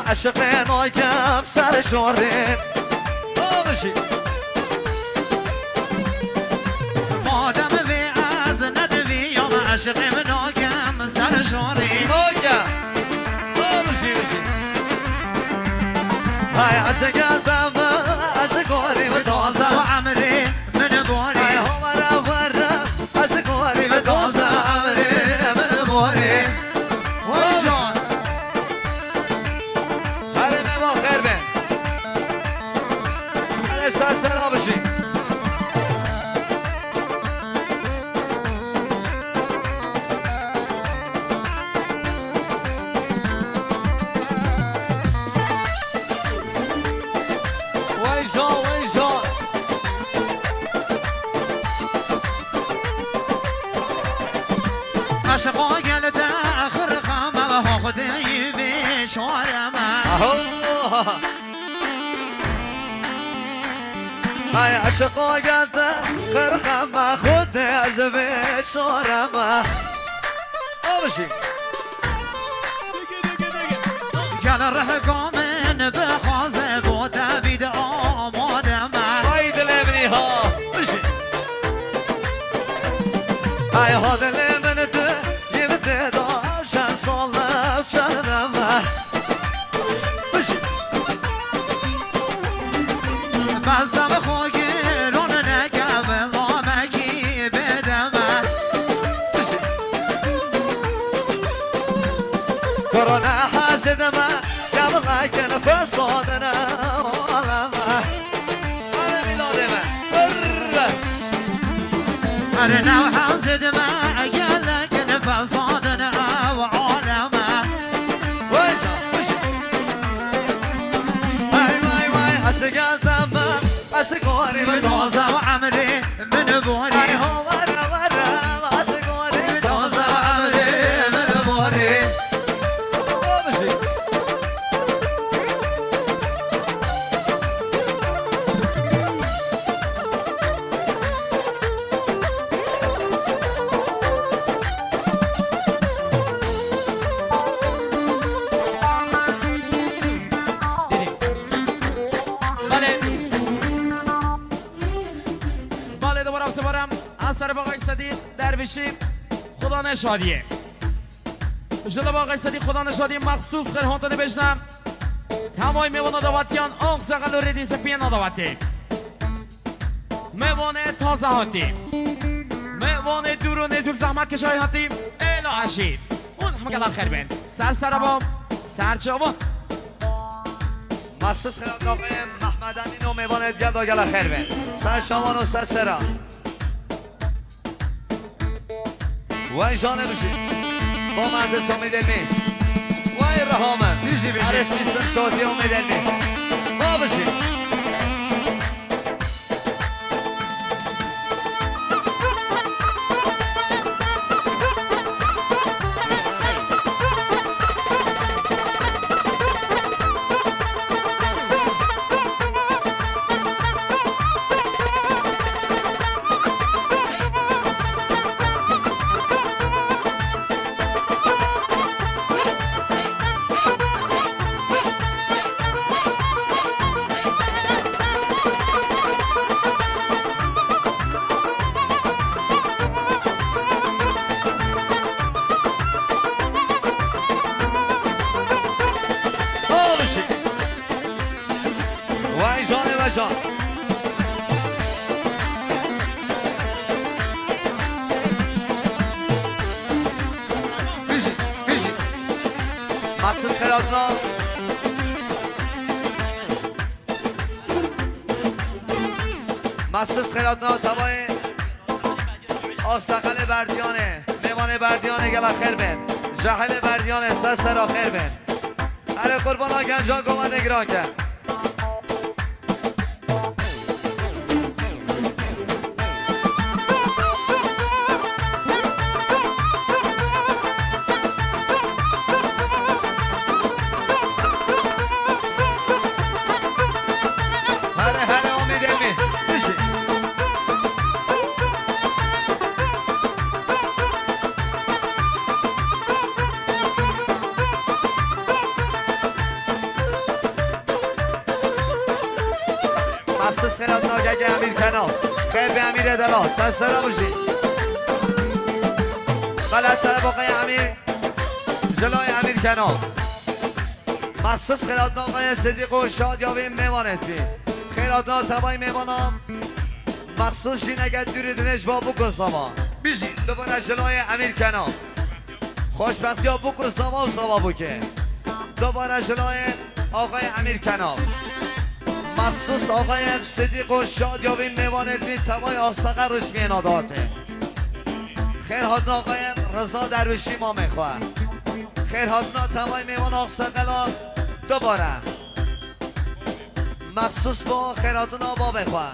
عشقين وكم سر شورين ماشي مادام في از ندوی يوم عشق من وكم سر شورين اوكا ماشي هاي عشق الدم عشق وري بدوزة وعمري من بوري هاي هو مرة عشق وري بدوزة عمري من بوري سلام بشي وين عشقا قلت آخر خامه و خودی بشارمه هاي عشقا قلت خرخمه خود عزبي شورمه ماشي قال الرهقا من بخازه بوتا بيد آمادمه هاي دلبني ها ماشي هاي هذا اللي من يبدأ عشان صلى بشرمه ماشي بزم خوگرون نکب لامکی بدمه كورونا حاسدمه قبل كان فصادنا والله انا ميلادمه ارنا وحاسدمه قال لك نفصادنا وعالمه واي عشق الدم عشق وري بدوزة وعمري من بوري هاي هو مرة عشق وري بدوزة وعمري من بوري سر باقای صدیق درویشی خدا نشادیه جلو باقای صدیق خدا نشادیه مخصوص خیر هانتانی بجنم تمای میوان داواتیان آنق زغل و ریدین سپین داواتی میوان تازه هاتی میوان دور و نزوک زحمت کشای هاتی ایلا عشید اون همه گلال خیر بین سر بام سر چابان مخصوص خیر آقای محمد امین و میوان دیگر دا گلال خیر بین سر شامان و سر سرا وای جانه بشی با مهندس امید علمی وای رحامه هر سیستم صوتی امید علمی با بشی وای جانه و جان مخصوص خیراتنا مخصوص خیراتنا تبای آسقل بردیانه میوان بردیانه گلا خیر بین جهل بردیانه سر خیر بین اره قربان ها گنجان گومد اگران کرد مخصوص خیرات ناگه امیر کنار خیر به امیر ادلا سر باشی بله سر باقی امیر جلای امیر کنار مخصوص خیرات ناگه صدیق و شادیابی میوانتی خیرات ناگه تبایی میوانم مخصوص جینگه دوری دنش با بکن ساما بیشی دوباره جلای امیر کنار خوشبختی ها بکن ساما و ساما بکن دوباره جلای آقای امیر کنار مخصوص آقای صدیق و شادیابی میوانتی تبای آسقه روش میناداته خیرهاتنا آقای رضا درویشی ما میخواه خیرهاتنا تبای میوان آسقه لا دوباره مخصوص با خیرهاتنا با میخواه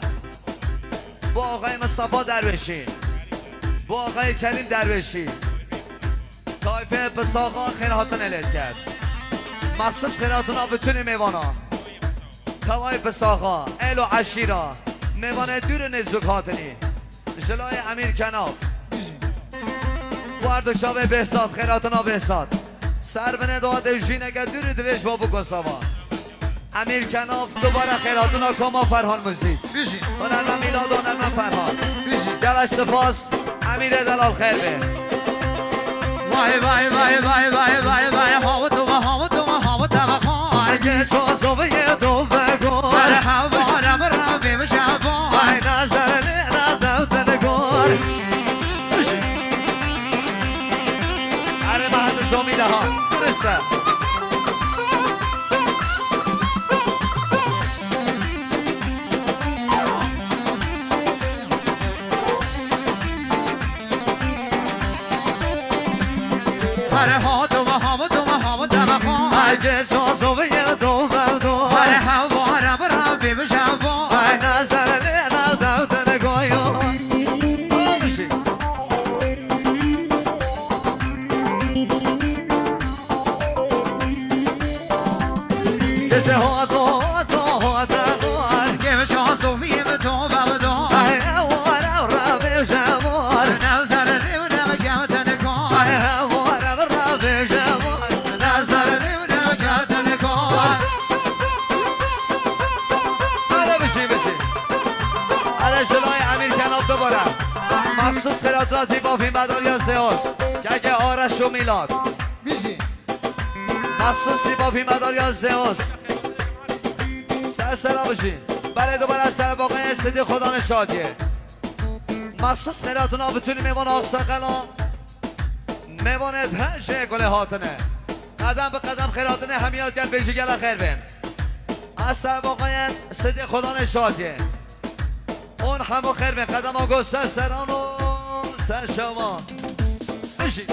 با آقای مصطفی درویشی با آقای کریم درویشی طایفه پساقا خیرهاتنا لیت کرد مخصوص خیرهاتنا بتونی میوانا توای پساقا ایل و عشیرا میوانه دور نزدوک هاتنی جلای امیر کناف وارد شابه بهساد خیراتنا بهساد سر بنه داده جینگه دور دلش با بگساوا امیر کناف دوباره خیراتنا کما فرهان مزید هنرمن میلاد و هنرمن فرهان گلش سپاس امیر دلال خیر به وای وای وای وای وای وای وای هاو تو هاو تو هاو تو اگه تو زوبه دو بگو هر هوارم را بیم جوان وای نظر لینا دو دنگور اره محل زمیده ها درسته هر ها تو هاو تو هاو تو اگه تو زوبه دو بگو هر هوارم را بیم جوان وای نظر لینا دو دنگور گزه ها دو دنگور گیم شاسو ویم تو بابدو ای وارا را به جمار نظر ریم نم گم تنکان ای وارا را به جمار نظر ریم نم گم تنکان آره بشی آره جلوی امیر کناب دوباره مخصوص خیراطلاتی با فیلم بداریا سیاس که اگه آرش و میلاد بیشی مخصوصی با فیلم بداریا سیاس سر بشین برای دوباره سر واقعی استدی خدا نشادیه مخصوص خیراتونا بتونی میوان آساقلا میوانت هر شای گله هاتنه قدم به قدم خیراتونه همیاد گل بیشی گل خیر بین از سر واقعی استدی خدا نشادیه اون همو خیر بین قدم ها گست سران و سر شما بشین